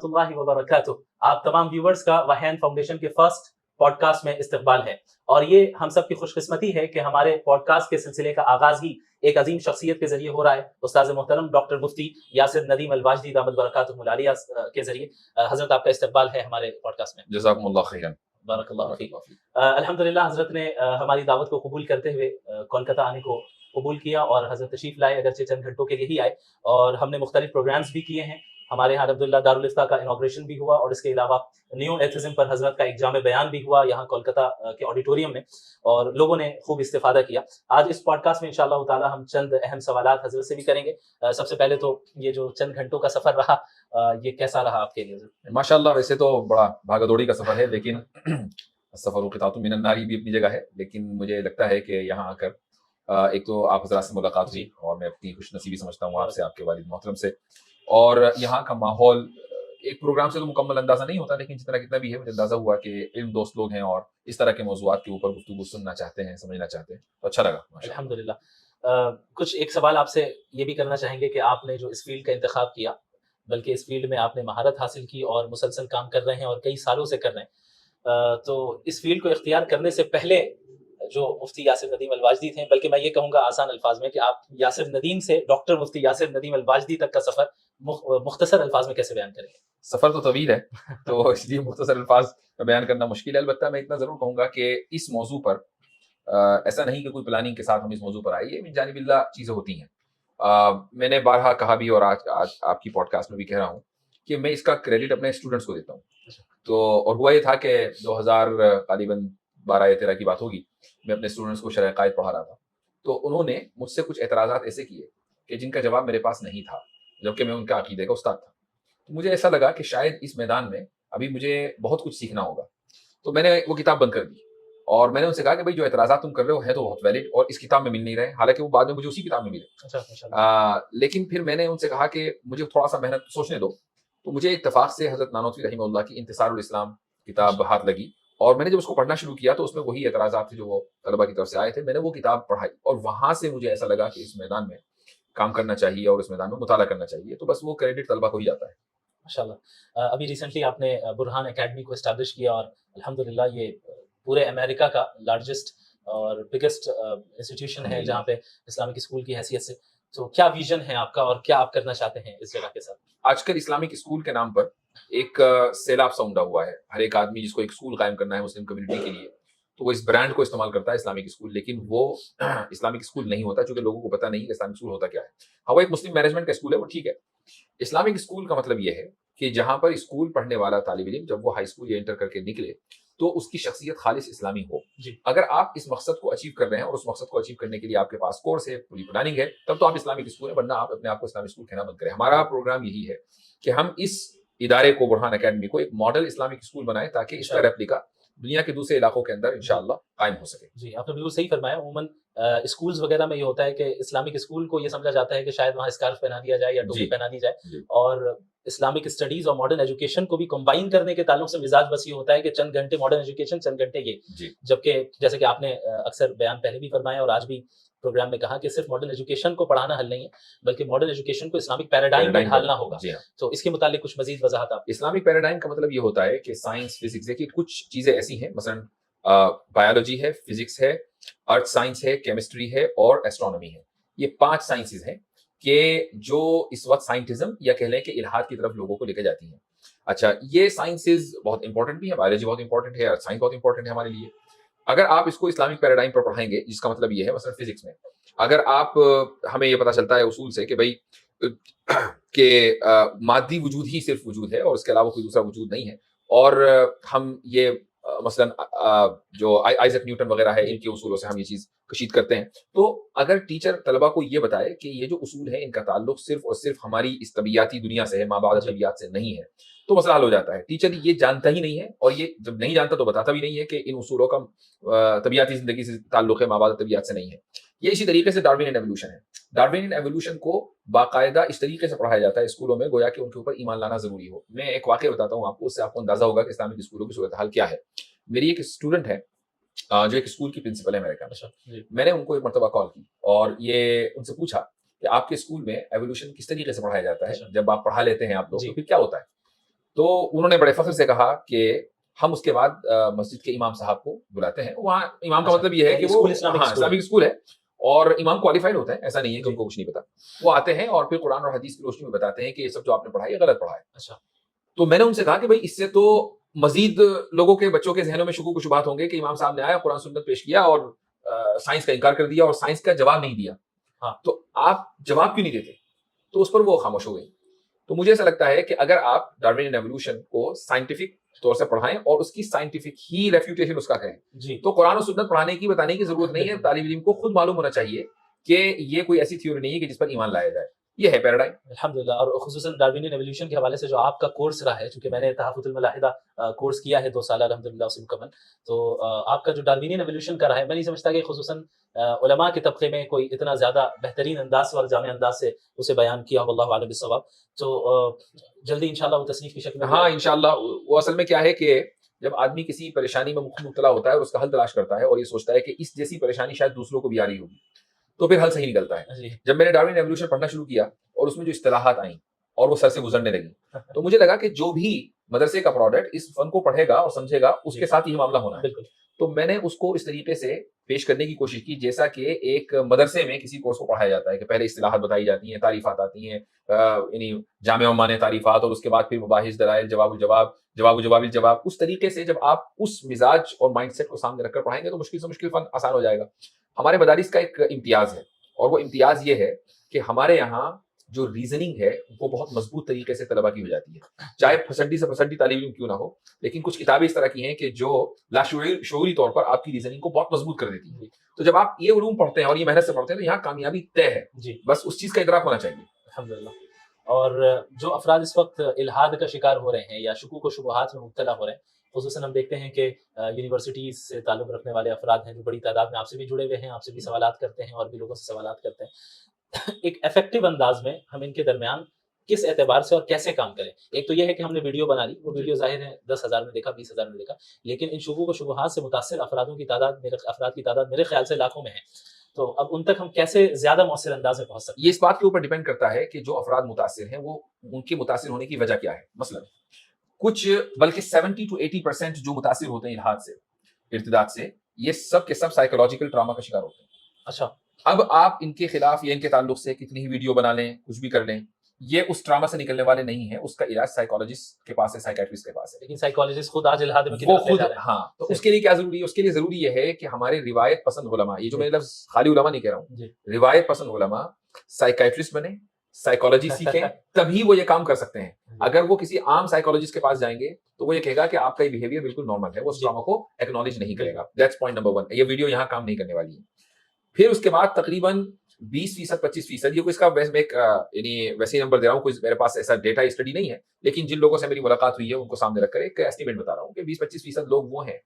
اللہ وبرکاتہ. آپ تمام ویورز کا وحین فاؤنڈیشن کے فرسٹ پوڈ کاسٹ میں استقبال ہے، اور یہ ہم سب کی خوش قسمتی ہے کہ ہمارے پوڈ کاسٹ کے سلسلے کا آغاز ہی ایک عظیم شخصیت کے ذریعے ہو رہا ہے. استاذ محترم ڈاکٹر مفتی یاسر ندیم الواجدی دامت برکاتہ العالیہ کے ذریعے. حضرت آپ کا استقبال ہے ہمارے پوڈ کاسٹ میں. جزاکم اللہ خیرا. بارک اللہ فیک. الحمدللہ حضرت نے ہماری دعوت کو قبول کرتے ہوئے کولکتہ آنے کو قبول کیا، اور حضرت تشریف لائے، اگرچہ چند گھنٹوں کے لیے ہی آئے، اور ہم نے مختلف پروگرامز بھی کیے ہیں. ہمارے یہاں عبداللہ دارالافتاء کا انوگریشن بھی ہوا، اور اس کے علاوہ نیو ایتھزم پر حضرت کا ایک جامع بیان بھی ہوا یہاں کولکتہ کے آڈیٹوریم میں، اور لوگوں نے خوب استفادہ کیا. آج اس پوڈ کاسٹ میں انشاءاللہ تعالی ہم چند اہم سوالات حضرت سے بھی کریں گے. سب سے پہلے تو یہ جو چند گھنٹوں کا سفر رہا، یہ کیسا رہا آپ کے لیے؟ ماشاءاللہ ویسے تو بڑا بھاگا دوڑی کا سفر ہے، لیکن سفر قطعۃ من النار بھی اپنی جگہ ہے. لیکن مجھے لگتا ہے کہ یہاں آ کر ایک تو آپ حضرات سے ملاقات ہوئی، اور میں اپنی خوش نصیبی سمجھتا ہوں آپ سے، آپ کے والد محترم سے. اور یہاں کا ماحول ایک پروگرام سے تو مکمل اندازہ نہیں ہوتا، لیکن کتنا بھی ہے مجھے اندازہ ہوا کہ علم دوست لوگ ہیں اور اس طرح کے موضوعات کے اوپر گفتگو سننا چاہتے ہیں، سمجھنا چاہتے ہیں، تو اچھا لگا. الحمدللہ. کچھ ایک سوال آپ سے یہ بھی کرنا چاہیں گے کہ آپ نے جو اس فیلڈ کا انتخاب کیا، بلکہ اس فیلڈ میں آپ نے مہارت حاصل کی اور مسلسل کام کر رہے ہیں اور کئی سالوں سے کر رہے ہیں، تو اس فیلڈ کو اختیار کرنے سے پہلے جو مفتی یاسر ندیم الواجدی تھے، بلکہ میں یہ کہوں گا آسان الفاظ میں کہ آپ یاسر ندیم سے ڈاکٹر مفتی یاسر ندیم الواجدی تک کا سفر مختصر الفاظ میں کیسے بیان کریں گے؟ سفر تو طویل ہے، تو اس لیے مختصر الفاظ میں بیان کرنا مشکل ہے. البتہ میں اتنا ضرور کہوں گا کہ اس موضوع پر ایسا نہیں کہ کوئی پلاننگ کے ساتھ ہم اس موضوع پر آئے، یہ من جانب اللہ چیزیں ہوتی ہیں. میں نے بارہا کہا بھی، اور آج آپ کی پوڈ کاسٹ میں بھی کہہ رہا ہوں کہ میں اس کا کریڈٹ اپنے اسٹوڈنٹس کو دیتا ہوں. تو اور ہوا یہ تھا کہ 2012 13 کی بات ہوگی، میں اپنے اسٹوڈنٹس کو شرح عقائد پڑھا رہا تھا. تو انہوں نے مجھ سے کچھ اعتراضات ایسے کیے کہ جن کا جواب میرے پاس نہیں تھا، جبکہ میں ان کا عقیدے کا استاد تھا. تو مجھے ایسا لگا کہ شاید اس میدان میں ابھی مجھے بہت کچھ سیکھنا ہوگا. تو میں نے وہ کتاب بند کر دی، اور میں نے ان سے کہا کہ بھائی جو اعتراضات تم کر رہے ہو ہے تو بہت ویلڈ، اور اس کتاب میں مل نہیں رہے، حالانکہ وہ بعد میں مجھے اسی کتاب میں ملے. لیکن پھر میں نے ان سے کہا کہ مجھے تھوڑا سا محنت سوچنے دو. تو مجھے اتفاق سے حضرت نانوتوی رحمہ اللہ کی انتصار الاسلام کتاب ہاتھ لگی، اور میں نے جب اس کو پڑھنا شروع کیا تو اس میں وہی اعتراضات تھے جو وہ طلبہ کی طرف سے آئے تھے. میں نے وہ کتاب پڑھائی، اور وہاں سے مجھے ایسا لگا کہ اس میدان میں کام کرنا چاہیے اور اس میدان میں مطالعہ کرنا چاہیے. تو بس وہ کریڈٹ طلبہ کو ہی جاتا ہے. ماشاءاللہ. ابھی ریسنٹلی آپ نے برہان اکیڈمی کو اسٹیبلش کیا، اور الحمدللہ یہ پورے امریکہ کا لارجسٹ اور بگیسٹ انسٹیٹیوشن ہے جہاں پہ اسلامک اسکول کی حیثیت سے. تو کیا ویژن ہے آپ کا، اور کیا آپ کرنا چاہتے ہیں اس جگہ کے ساتھ؟ آج کل اسلامک اسکول کے نام پر ایک سیلاب سا اونڈا ہوا ہے. ہر ایک آدمی جس کو ایک اسکول قائم کرنا ہے مسلم کمیونٹی کے لیے، تو وہ اس برانڈ کو استعمال کرتا ہے اسلامک اسکول. لیکن وہ اسلامک اسکول نہیں ہوتا، چونکہ لوگوں کو پتہ نہیں کہ اسلامک اسکول ہوتا کیا ہے. ہاں، وہ ایک مسلم مینجمنٹ کا اسکول ہے، وہ ٹھیک ہے. اسلامک اسکول کا مطلب یہ ہے کہ جہاں پر اسکول پڑھنے والا طالب علم جب وہ ہائی اسکول یا انٹر کر کے نکلے تو اس کی شخصیت خالص اسلامی ہو. اگر آپ اس مقصد کو اچیو کر رہے ہیں، اور اس مقصد کو اچیو کرنے کے لیے آپ کے پاس کورس ہے، پوری پلاننگ ہے، تب تو آپ اسلامک اسکول ہیں، ورنہ آپ اپنے آپ کو اسلامک اسکول کہنا بند کریں. ہمارا پروگرام یہی ہے کہ ہم اس ادارے کو، برہان اکیڈمی کو، ایک ماڈل اسلامک اسکول بنائیں تاکہ اس کا ریپلیکا دنیا کے دوسرے علاقوں کے اندر انشاءاللہ قائم ہو سکے. جی، آپ نے بالکل صحیح فرمایا. عموماً اسکولز وغیرہ میں یہ ہوتا ہے کہ اسلامک اسکول کو یہ سمجھا جاتا ہے کہ شاید وہاں اسکارف پہنا دیا جائے یا ٹوپی پہنا دی جائے، اور اسلامک اسٹڈیز اور ماڈرن ایجوکیشن کو بھی کمبائن کرنے کے تعلق سے مزاج بس یہ ہوتا ہے کہ چند گھنٹے ماڈرن ایجوکیشن، چند گھنٹے یہ. جبکہ جیسے کہ آپ نے اکثر بیان پہلے بھی فرمایا اور آج بھی پروگرام میں کہا کہ صرف ماڈرن ایجوکیشن کو پڑھانا حل نہیں ہے، بلکہ ماڈرن ایجوکیشن کو اسلامک پیراڈائم میں ڈھالنا ہوگا. تو اس کے متعلق کچھ مزید وضاحت آپ. اسلامک پیراڈائم کا مطلب یہ ہوتا ہے کہ سائنس، فزکس، دیکھیے کچھ چیزیں ایسی ہیں، مثلا بایولوجی ہے، فزکس ہے، ارتھ سائنس ہے، کیمسٹری ہے، اور ایسٹرونومی ہے. یہ 5 سائنسز ہیں کہ جو اس وقت سائنٹزم یا کہہ لیں کہ الہاد کی طرف لوگوں کو لے کے جاتی ہیں. اچھا، یہ سائنسز بہت امپورٹنٹ بھی ہے، بایولوجی بہت امپورٹنٹ ہے، ارتھ سائنس بہت امپورٹنٹ ہے ہمارے لیے. اگر آپ اس کو اسلامک پیراڈائم پر پڑھائیں گے، جس کا مطلب یہ ہے مثلا فزکس میں اگر آپ، ہمیں یہ پتہ چلتا ہے اصول سے کہ بھائی کہ مادی وجود ہی صرف وجود ہے اور اس کے علاوہ کوئی دوسرا وجود نہیں ہے، اور ہم یہ مثلا جو آئزیک نیوٹن وغیرہ ہے، ان کے اصولوں سے ہم یہ چیز کشید کرتے ہیں. تو اگر ٹیچر طلبہ کو یہ بتائے کہ یہ جو اصول ہیں ان کا تعلق صرف اور صرف ہماری اس طبیعتی دنیا سے ہے، ما بعد طبیعت سے نہیں ہے، تو مسئلہ حل ہو جاتا ہے. ٹیچر یہ جانتا ہی نہیں ہے، اور یہ جب نہیں جانتا تو بتاتا بھی نہیں ہے کہ ان اصولوں کا طبیعتی زندگی سے تعلق ہے، ما بعد طبیعت سے نہیں ہے. یہ اسی طریقے سے ڈارونین ایوولوشن ہے. ڈارونین ایوولوشن کو باقاعدہ اس طریقے سے پڑھایا جاتا ہے اسکولوں میں گویا کہ ان کے اوپر ایمان لانا ضروری ہو. میں ایک واقعہ بتاتا ہوں آپ کو، اس سے آپ کو اندازہ ہوگا کہ اسلامک اسکولوں کی صورتحال کیا ہے. میری ایک اسٹوڈنٹ ہے جو ایک اسکول کی پرنسپل ہے امریکہ میں. اچھا جی میں نے ان کو ایک مرتبہ کال کی اور یہ ان سے پوچھا کہ آپ کے اسکول میں ایوولوشن کس طریقے سے پڑھایا جاتا ہے, اچھا. جب آپ پڑھا لیتے ہیں آپ لوگ جی. تو پھر کیا ہوتا ہے. تو انہوں نے بڑے فخر سے کہا کہ ہم اس کے بعد مسجد کے امام صاحب کو بلاتے ہیں. وہاں امام کا اچھا. مطلب یہ ہے یعنی کہ وہ اسکول اسلامک اسکول ہے. اسلامک اسکول ہے اور امام کوالیفائڈ ہوتے ہیں, ایسا نہیں ہے کہ جی. ان کو کچھ نہیں پتا. وہ آتے ہیں اور پھر قرآن اور حدیث کی روشنی میں بتاتے ہیں کہ یہ سب جو آپ نے پڑھا ہے یہ غلط پڑھا ہے. اچھا. تو میں نے ان سے کہا کہ بھائی اس سے تو مزید لوگوں کے بچوں کے ذہنوں میں شکوک و شبہات ہوں گے کہ امام صاحب نے آیا قرآن سنت پیش کیا اور سائنس کا انکار کر دیا اور سائنس کا جواب نہیں دیا. ہاں. تو آپ جواب کیوں نہیں دیتے؟ تو اس پر وہ خاموش ہو گئی. تو مجھے ایسا لگتا ہے کہ اگر آپ ڈارون ایوولوشن کو سائنٹیفک طور سے پڑھائیں اور اس کی سائنٹیفک ہی ریفیوٹیشن اس کا کریں جی تو قرآن و سنت پڑھانے کی بتانے کی ضرورت نہیں ہے. طالب علم کو خود معلوم ہونا چاہیے کہ یہ کوئی ایسی تھیوری نہیں ہے کہ جس پر ایمان لایا جائے. یہ ہے پیراڈائم. الحمدللہ. اور خصوصاً ڈارونین ایولیوشن کے حوالے سے جو آپ کا کورس رہا ہے, چونکہ میں نے تحفظ الملاحدہ کورس کیا ہے 2 سالہ الحمدللہ اسے مکمل, تو آپ کا جو ڈارونین ایولیوشن کا رہا ہے, میں نہیں سمجھتا کہ خصوصاً علماء کے طبقے میں کوئی اتنا زیادہ بہترین انداز اور جامع انداز سے اسے بیان کیا ہو, واللہ اعلم بالصواب. تو جلدی انشاءاللہ وہ تصنیف کی شکل میں. ہاں انشاءاللہ. وہ اصل میں کیا ہے کہ جب آدمی کسی پریشانی میں مبتلا ہوتا ہے اور اس کا حل تلاش کرتا ہے اور یہ سوچتا ہے کہ اس جیسی پریشانی شاید دوسروں کو بھی آ رہی ہوگی تو پھر حل صحیح نکلتا ہے. جی جب میں نے ڈارون ایوولوشن پڑھنا شروع کیا اور اس میں جو اصطلاحات آئیں اور وہ سر سے گزرنے لگی تو مجھے لگا کہ جو بھی مدرسے کا پروڈکٹ اس فن کو پڑھے گا اور سمجھے گا اس کے ساتھ یہ معاملہ ہونا ہے. بالکل. تو میں نے اس کو اس طریقے سے پیش کرنے کی کوشش کی جیسا کہ ایک مدرسے میں کسی کورس کو پڑھایا جاتا ہے کہ پہلے اصطلاحات بتائی جاتی ہیں, تعریفات آتی ہیں, یعنی جامع و مانع تعریفات, اور اس کے بعد پھر مباحث, دلائل, جواب الجواب, جواب الجواب. اس طریقے سے جب آپ اس مزاج اور مائنڈ سیٹ کو سامنے رکھ کر پڑھائیں گے تو مشکل سے مشکل فن آسان ہو جائے گا. ہمارے مدارس کا ایک امتیاز ہے اور وہ امتیاز یہ ہے کہ ہمارے یہاں جو ریزننگ ہے وہ بہت مضبوط طریقے سے طلبہ کی ہو جاتی ہے, چاہے پھسڈی سے پھسڈی طالب علم کیوں نہ ہو, لیکن کچھ کتابیں اس طرح کی ہیں کہ جو لاشعوری طور پر آپ کی ریزننگ کو بہت مضبوط کر دیتی ہیں. تو جب آپ یہ علوم پڑھتے ہیں اور یہ محنت سے پڑھتے ہیں تو یہاں کامیابی طے ہے. جی بس اس چیز کا ادراک ہونا چاہیے. الحمدللہ. اور جو افراد اس وقت الحاد کا شکار ہو رہے ہیں یا شکوک و شبہات میں مبتلا ہو رہے ہیں, خصوصاً ہم دیکھتے ہیں کہ یونیورسٹیز سے تعلق رکھنے والے افراد ہیں جو بڑی تعداد میں آپ سے بھی جڑے ہوئے ہیں, آپ سے بھی سوالات کرتے ہیں اور بھی لوگوں سے سوالات کرتے ہیں. ایک افیکٹو انداز میں ہم ان کے درمیان کس اعتبار سے اور کیسے کام کریں؟ ایک تو یہ ہے کہ ہم نے ویڈیو بنا لی, وہ ویڈیو ظاہر ہے 10,000 میں دیکھا, 20,000 میں دیکھا, لیکن ان شکوک و شبہات سے متاثر افراد کی تعداد میرے خیال سے لاکھوں میں ہے. تو اب ان تک ہم کیسے زیادہ مؤثر انداز میں پہنچ سکتے ہیں؟ یہ اس بات کے اوپر ڈیپینڈ کرتا ہے کہ جو افراد متاثر ہیں وہ ان کے متاثر ہونے کی وجہ کیا ہے. مثلا کچھ بلکہ 70 to 80% جو متاثر ہوتے ہیں الحاد سے, ارتداد سے, یہ سب کے سب سائیکولوجیکل ٹراما کا شکار ہوتے ہیں. اچھا. اب آپ ان کے خلاف یا ان کے تعلق سے کتنی ہی ویڈیو بنا لیں, کچھ بھی کر لیں, یہ اس ٹراما سے نکلنے والے نہیں ہیں. اس کا علاج سائیکالوجسٹ کے پاس ہے, سائیکیٹرسٹ کے پاس ہے. لیکن سائیکالوجسٹ خود آج الحاد میں وہ کتنا خود, جا رہے ہیں. ہاں, تو اس کے لیے کیا ضروری ہے؟ اس کے لیے ضروری یہ ہے کہ ہمارے روایت پسند علماء, یہ جو میں لفظ خالی علماء نہیں کہہ رہا ہوں, جی روایت پسند علماء سائیکیٹرسٹ بنے, سائیکالوجی سیکھیں, تبھی وہ یہ کام کر سکتے ہیں. اگر وہ کسی عام سائیکالوجسٹ کے پاس جائیں گے تو وہ یہ کہے گا کہ آپ کا یہ بیہیویئر بالکل نارمل ہے, وہ اس ٹراما کو ایکنالج نہیں کرے گا. That's point number 1. یہ ویڈیو یہاں کام نہیں کرنے والی ہے. پھر اس کے بعد تقریباً 20% 25%, یہ کوئی اس کا یعنی ویسے ہی نمبر دے رہا ہوں, کوئی میرے پاس ایسا ڈیٹا اسٹڈی نہیں ہے, لیکن جن لوگوں سے میری ملاقات ہوئی ہے ان کو سامنے رکھ کر ایک ایسٹیمیٹ بتا رہا ہوں کہ 20-25% لوگ وہ ہیں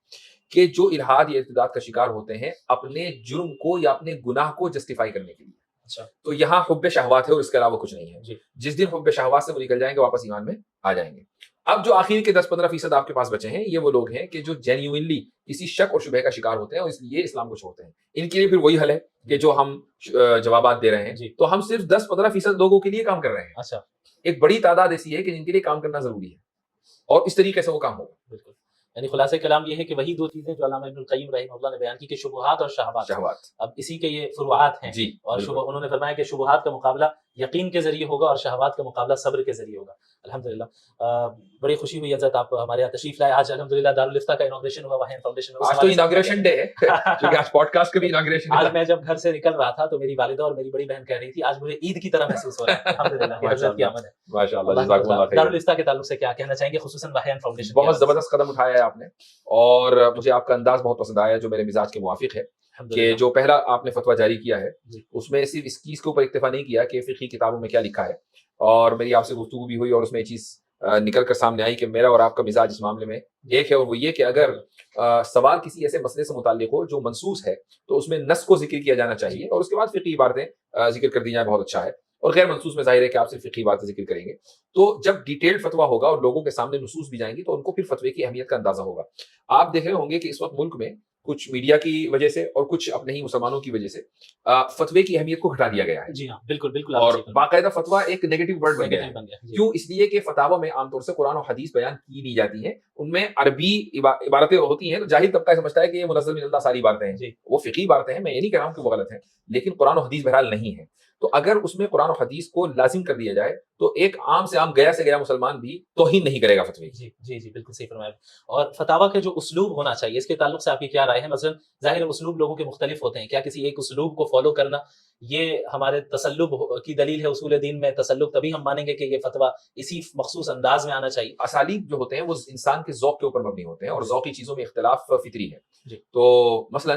کہ جو الحاد یا ارتداد کا شکار ہوتے ہیں اپنے جرم کو یا اپنے گناہ کو جسٹیفائی کرنے کے لیے. اچھا. تو یہاں حب شہوات ہے اور اس کے علاوہ کچھ نہیں ہے. جی. جس دن حب شہوات سے وہ نکل جائیں گے واپس ایمان میں آ جائیں گے. اب جو آخر کے 10-15% آپ کے پاس بچے ہیں, یہ وہ لوگ ہیں کہ جو جینیوئنلی کسی شک اور شبہ کا شکار ہوتے ہیں اور اس لیے اسلام کو چھوڑتے ہیں. ان کے لیے پھر وہی حل ہے کہ جو ہم جوابات دے رہے ہیں, تو ہم صرف 10-15% لوگوں کے لیے کام کر رہے ہیں. اچھا. ایک بڑی تعداد ایسی ہے کہ جن کے لیے کام کرنا ضروری ہے اور اس طریقے سے وہ کام ہوگا. بالکل. یعنی خلاصہ کلام یہ ہے کہ وہی 2 چیزیں جو علامہ ابن القیم رحمہ اللہ نے بیان کی کہ شبہات اور شہوات. اب اسی کے یہ فروعات ہیں. جی. اور انہوں نے فرمایا کہ شبہات کا مقابلہ یقین کے ذریعے ہوگا اور شہوات کا مقابلہ صبر کے ذریعے ہوگا. الحمدللہ. بڑی خوشی ہوئی حضرت آپ ہمارے یہاں تشریف لائے. آج الحمدللہ دارالفتہ کا انوگریشن ہوا, وہاں فاؤنڈیشن میں. آج تو انوگریشن ڈے ہے کیونکہ آج پوڈ کاسٹ کا بھی انوگریشن ہے. آج میں جب گھر سے نکل رہا تھا تو میری والدہ اور میری بڑی بہن کہہ رہی تھی آج مجھے عید کی طرح محسوس ہو رہا ہے. الحمدللہ کہ حضرت کی آمد ہے. ماشاءاللہ, جزاک اللہ خیر. دارالفتہ کے تعلق سے کیا کہنا چاہیں گے, خصوصاً وحیان فاؤنڈیشن؟ بہت زبردست قدم اٹھایا ہے آپ نے اور مجھے آپ کا انداز بہت پسند آیا جو میرے مزاج کے موافق ہے کہ جو پہلا آپ نے فتویٰ جاری کیا ہے اس میں صرف اس چیز کے اوپر اکتفا نہیں کیا کہ فقہی کتابوں میں کیا لکھا ہے, اور میری آپ سے گفتگو بھی ہوئی اور اس میں یہ چیز نکل کر سامنے آئی کہ میرا اور آپ کا مزاج اس معاملے میں ایک ہے, اور وہ یہ کہ اگر سوال کسی ایسے مسئلے سے متعلق ہو جو منصوص ہے تو اس میں نص کو ذکر کیا جانا چاہیے اور اس کے بعد فقہی عبارتیں ذکر کر دی جائیں, بہت اچھا ہے. اور غیر منصوص میں ظاہر ہے کہ آپ صرف فقہی باتیں ذکر کریں گے, تو جب ڈیٹیلڈ فتویٰ ہوگا اور لوگوں کے سامنے نصوص بھی جائیں گی تو ان کو پھر فتوے کی اہمیت کا اندازہ ہوگا. آپ دیکھ رہے ہوں گے کہ اس وقت ملک میں کچھ میڈیا کی وجہ سے اور کچھ اپنے ہی مسلمانوں کی وجہ سے فتوے کی اہمیت کو گھٹا دیا گیا ہے. جی ہاں بالکل بالکل. اور باقاعدہ فتویٰ ایک نیگیٹو ورڈ بن گیا ہے. جی. کیوں؟ اس لیے کہ فتاوی میں عام طور سے قرآن و حدیث بیان کی نہیں جاتی ہیں, ان میں عربی عبارتیں ہوتی ہیں, تو جاہل طبقہ سمجھتا ہے کہ یہ منزل من اللہ ساری عبارتیں ہیں. وہ فقہی عبارتیں ہیں, میں یہ نہیں کہہ رہا ہوں کہ وہ غلط ہیں, لیکن قرآن و حدیث بہرحال نہیں ہے. تو اگر اس میں قرآن و حدیث کو لازم کر دیا جائے تو ایک عام سے عام گیا سے گیا مسلمان بھی توہین نہیں کرے گا فتوی. جی جی جی بالکل صحیح فرمایا. اور فتاوی کے جو اسلوب ہونا چاہیے اس کے تعلق سے آپ کی کیا رائے ہے؟ مثلا ظاہر اسلوب لوگوں کے مختلف ہوتے ہیں, کیا کسی ایک اسلوب کو فالو کرنا یہ ہمارے تسلب کی دلیل ہے؟ اصول دین میں تسلب تبھی ہم مانیں گے کہ یہ فتویٰ اسی مخصوص انداز میں آنا چاہیے. اسالیب جو ہوتے ہیں وہ انسان کے ذوق کے اوپر مبنی ہوتے ہیں, اور ذوقی چیزوں میں اختلاف فطری ہے. جی. تو مثلا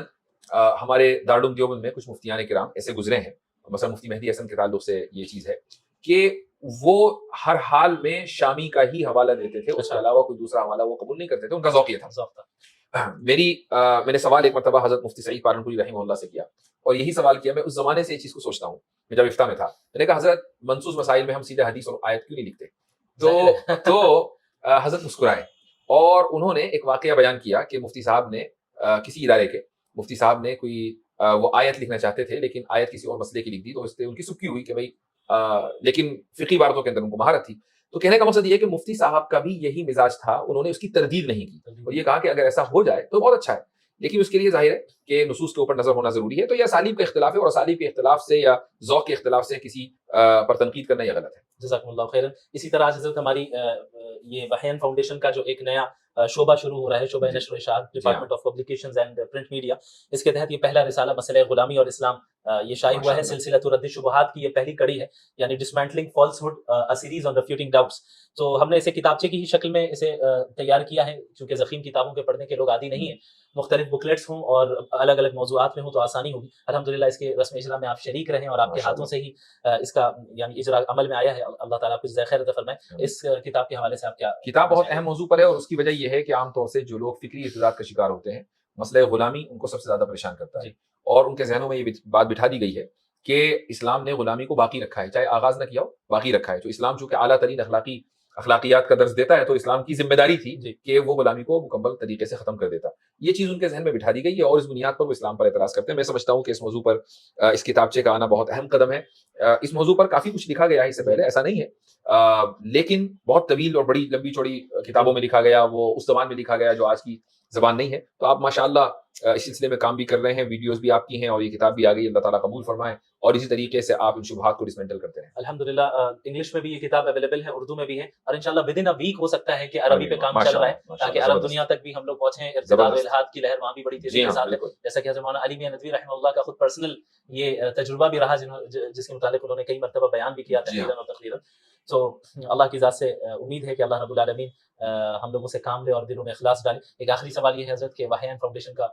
ہمارے دارالعلوم دیوبند میں کچھ مفتیان کرام ایسے گزرے ہیں, مثلا مفتی مہدی حسن کے تعلق سے یہ چیز ہے کہ وہ ہر حال میں شامی کا ہی حوالہ دیتے تھے, اس کے علاوہ کوئی دوسرا حوالہ وہ قبول نہیں کرتے تھے. ان کا ذوق یہ تھا. میں نے سوال ایک مرتبہ حضرت مفتی سعید پالنپوری رحمہ اللہ سے کیا, اور یہی سوال کیا. میں اس زمانے سے یہ چیز کو سوچتا ہوں, میں جب افتاء میں تھا, میں نے کہا حضرت منصوص مسائل میں ہم سیدھے حدیث اور آیت کیوں نہیں لکھتے؟ تو حضرت مسکرائے اور انہوں نے ایک واقعہ بیان کیا کہ مفتی صاحب نے کسی ادارے کے مفتی صاحب نے کوئی وہ آیت لکھنا چاہتے تھے, لیکن آیت کسی اور مسئلے کی لکھ دی, تو اس سے ان کی سکی ہوئی کہ بھائی لیکن فقہی باتوں کے اندر ان کو مہارت تھی. تو کہنے کا مقصد یہ ہے کہ مفتی صاحب کا بھی یہی مزاج تھا, انہوں نے اس کی تردید نہیں کی اور یہ کہا کہ اگر ایسا ہو جائے تو بہت اچھا ہے, لیکن اس کے لیے ظاہر ہے کہ نصوص کے اوپر نظر ہونا ضروری ہے. تو یہ اسالیب کا اختلاف ہے, اور اسالیب کے اختلاف سے یا ذوق کے اختلاف سے کسی پر تنقید کرنا یہ غلط ہے. جزاکم اللہ خیرا. اسی طرح حضرت ہماری یہ وحیان فاؤنڈیشن کا جو ایک نیا شعبہ شروع ہو رہا ہے, شعبہ نشر و اشاعت, department of publications and print media, اس کے تحت یہ پہلا رسالہ مسئلہ غلامی اور اسلام یہ شائع ہوا ہے. سلسلہ رد الشبہات کی یہ پہلی کڑی ہے, یعنی ڈسمینٹلنگ فالسہڈ ا سیریز آن ریفیوٹنگ ڈاؤٹس. تو ہم نے اسے کتابچے کی ہی شکل میں اسے تیار کیا ہے, چونکہ ضخیم کتابوں کے پڑھنے کے لوگ عادی نہیں ہیں, مختلف بکلیٹس ہوں اور الگ الگ موضوعات میں ہوں تو آسانی ہوگی. الحمدللہ اس کے رسم اجرا میں آپ شریک رہے ہیں اور آپ کے ہاتھوں سے ہی اس کا یعنی اجرا عمل میں آیا ہے. اللہ تعالیٰ آپ کو جزائے خیر عطا فرمائے. اس کتاب کے حوالے سے آپ کیا؟ کتاب بہت اہم موضوع پر ہے, اور اس کی وجہ یہ ہے کہ عام طور سے جو لوگ فکری ارتداد کا شکار ہوتے ہیں, مسئلہ غلامی ان کو سب سے زیادہ پریشان کرتا ہے, اور ان کے ذہنوں میں یہ بات بٹھا دی گئی ہے کہ اسلام نے غلامی کو باقی رکھا ہے, چاہے آغاز نہ کیا ہو باقی رکھا ہے. تو اسلام چونکہ اعلیٰ ترین اخلاقیات کا درس دیتا ہے, تو اسلام کی ذمہ داری تھی کہ وہ غلامی کو مکمل طریقے سے ختم کر دیتا. یہ چیز ان کے ذہن میں بٹھا دی گئی ہے, اور اس بنیاد پر وہ اسلام پر اعتراض کرتے ہیں. میں سمجھتا ہوں کہ اس موضوع پر اس کتابچے کا آنا بہت اہم قدم ہے. اس موضوع پر کافی کچھ لکھا گیا ہے اس سے پہلے, ایسا نہیں ہے, لیکن بہت طویل اور بڑی لمبی چوڑی کتابوں میں لکھا گیا, وہ اس زبان میں لکھا گیا جو آج کی زبان نہیں ہے. تو آپ ماشاءاللہ اس سلسلے میں کام بھی کر رہے ہیں, ویڈیوز بھی آپ کی ہیں, اور یہ کتاب بھی آ گئی. اللہ تعالیٰ قبول فرمائے, اور اسی طریقے سے آپ ان شبہات کو ڈسمینٹل کرتے ہیں. الحمدللہ انگلش میں بھی یہ کتاب اویلیبل ہے, اردو میں بھی ہے, اور انشاءاللہ ودن اے ویک ہو سکتا ہے کہ عربی پہ کام چل رہا ہے, تاکہ عرب دنیا تک بھی ہم لوگ پہنچیں. ارتداد و الحاد کی لہر وہاں بھی بڑی تیزی کے ساتھ ہے, جیسا کہ حضرت مولانا علی میاں ندوی رحمہ اللہ کا خود پرسنل یہ تجربہ بھی رہا, جس کے متعلق انہوں نے کئی مرتبہ بیان بھی کیا تحریراً اور تقریراً. تو اللہ کی ذات سے امید ہے کہ اللہ رب العالمین ہم لوگوں سے کام لے اور دلوں میں اخلاص ڈالے. ایک آخری سوال یہ ہے حضرت کہ وحیان فاؤنڈیشن کا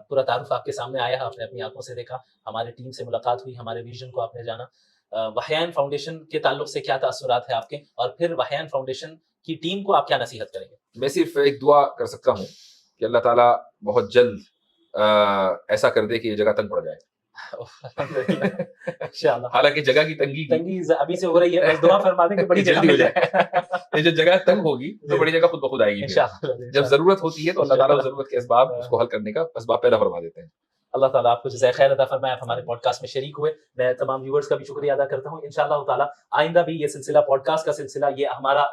پورا تعارف آپ کے سامنے آیا ہے, آپ نے اپنی آنکھوں سے دیکھا, ہمارے ٹیم سے ملاقات ہوئی, ہمارے ویژن کو آپ نے جانا. وحیان فاؤنڈیشن کے تعلق سے کیا تاثرات ہیں آپ کے, اور پھر وحیان فاؤنڈیشن کی ٹیم کو آپ کیا نصیحت کریں گے؟ میں صرف ایک دعا کر سکتا ہوں کہ اللہ تعالیٰ بہت جلد ایسا کر دے کہ یہ جگہ تنگ پڑ جائے. حالانکہ جگہ کی تنگی ابھی سے ہو رہی ہے, دعا فرما دیں کہ بڑی جلدی ہو جائے. جو جگہ تنگ ہوگی تو بڑی جگہ خود بخود آئے گی. جب ضرورت ہوتی ہے تو اللہ تعالیٰ ضرورت کے اسباب اس کو حل کرنے کا اسباب پیدا فرما دیتے ہیں. اللہ تعالیٰ آپ کو جزائے خیر عطا فرمائے, آپ ہمارے پوڈ کاسٹ میں شریک ہوئے. میں تمام ویورز کا بھی شکریہ ادا کرتا ہوں. انشاءاللہ تعالیٰ آئندہ بھی یہ سلسلہ پوڈ کاسٹ کا سلسلہ, یہ ہمارا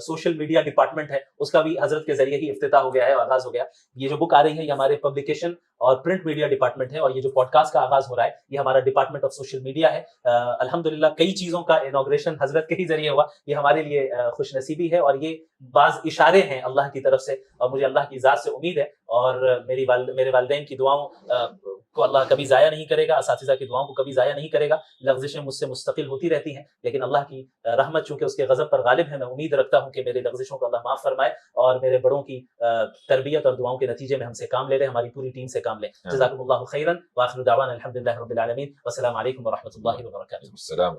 سوشل میڈیا ڈپارٹمنٹ ہے, اس کا بھی حضرت کے ذریعے ہی افتتاح ہو گیا ہے, آغاز ہو گیا. یہ جو بک آ رہی ہے یہ ہمارے پبلیکیشن اور پرنٹ میڈیا ڈپارٹمنٹ ہے, اور یہ جو پوڈ کاسٹ کا آغاز ہو رہا ہے یہ ہمارا ڈپارٹمنٹ آف سوشل میڈیا ہے. الحمدللہ کئی چیزوں کا انوگریشن حضرت کے ہی ذریعے ہوا, یہ ہمارے لیے خوش نصیبی ہے, اور یہ بعض اشارے ہیں اللہ کی طرف سے, اور مجھے اللہ کی ذات سے امید ہے, اور میرے والدین کی دعاؤں کو اللہ کبھی ضائع نہیں کرے گا, اساتذہ کی دعاؤں کو کبھی ضائع نہیں کرے گا. لغزشیں مجھ سے مستقل ہوتی رہتی ہیں, لیکن اللہ کی رحمت چونکہ اس کے غضب پر غالب ہے, میں امید رکھتا ہوں کہ میرے لغزشوں کو اللہ معاف فرمائے, اور میرے بڑوں کی تربیت اور دعاؤں کے نتیجے میں ہم سے کام لے لیں, ہماری پوری ٹیم سے کام لیں. جزاکم اللہ خیرا, وآخر دعوانا الحمدللہ رب العالمین, والسلام علیکم ورحمۃ اللہ وبرکاتہ. السلام.